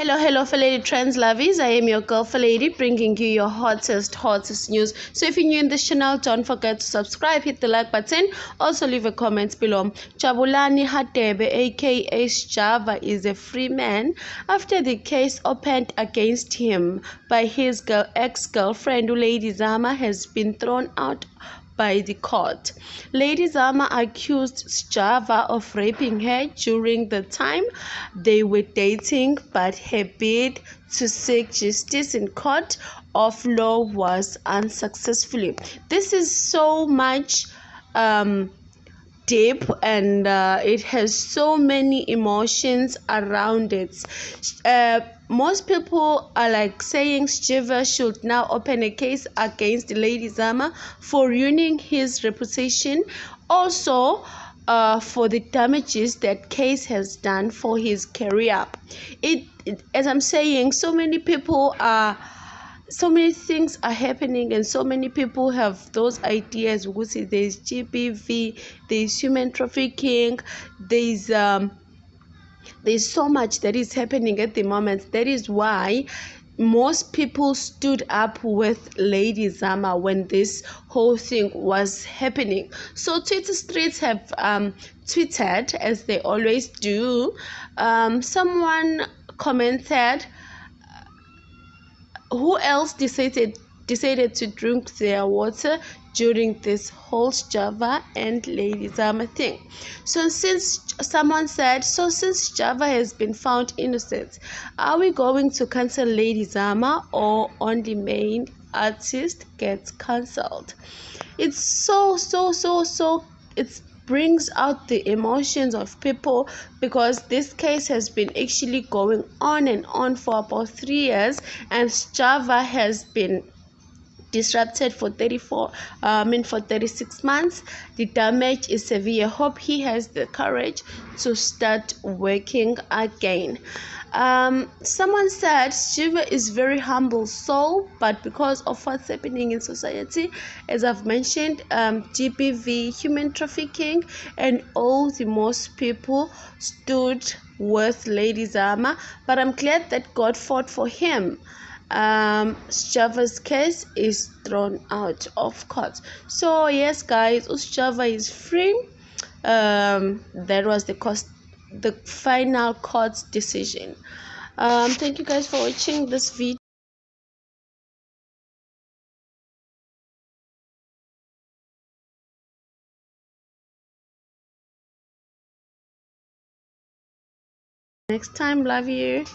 Hello, fellow trends lovies. I am your girl, lady, bringing you your hottest news. So if you're new in this channel, don't forget to subscribe, hit the like button, also leave a comment below. Jabulani Hatebe, aka Sjava, is a free man after the case opened against him by his ex-girlfriend, Lady Zamar, has been thrown out by the court. Lady Zamar accused Sjava of raping her during the time they were dating, but her bid to seek justice in court of law was unsuccessful. This is so much deep, and it has so many emotions around it. Most people are like saying Sjava should now open a case against Lady Zamar for ruining his reputation, also for the damages that case has done for his career. As I'm saying, so many things are happening, and so many people have those ideas. There's GBV, there's human trafficking, there's so much that is happening at the moment. That is why most people stood up with Lady Zamar when this whole thing was happening. So Twitter streets have tweeted, as they always do. Someone commented, who else decided to drink their water during this whole Sjava and Lady Zamar thing? So since Sjava has been found innocent, are we going to cancel Lady Zamar, or only main artist gets cancelled? It's it brings out the emotions of people, because this case has been actually going on and on for about 3 years, and Sjava has been disrupted for 36 months. The damage is severe. Hope he has the courage to start working again. Someone said Sjava is very humble soul, but because of what's happening in society, as I've mentioned, GBV, human trafficking, and all the most people stood with Lady Zamar. But I'm glad that God fought for him. Sjava's case is thrown out of court. So yes, guys, Sjava is free. That was the final court decision. Thank you guys for watching this video. Next time, love you.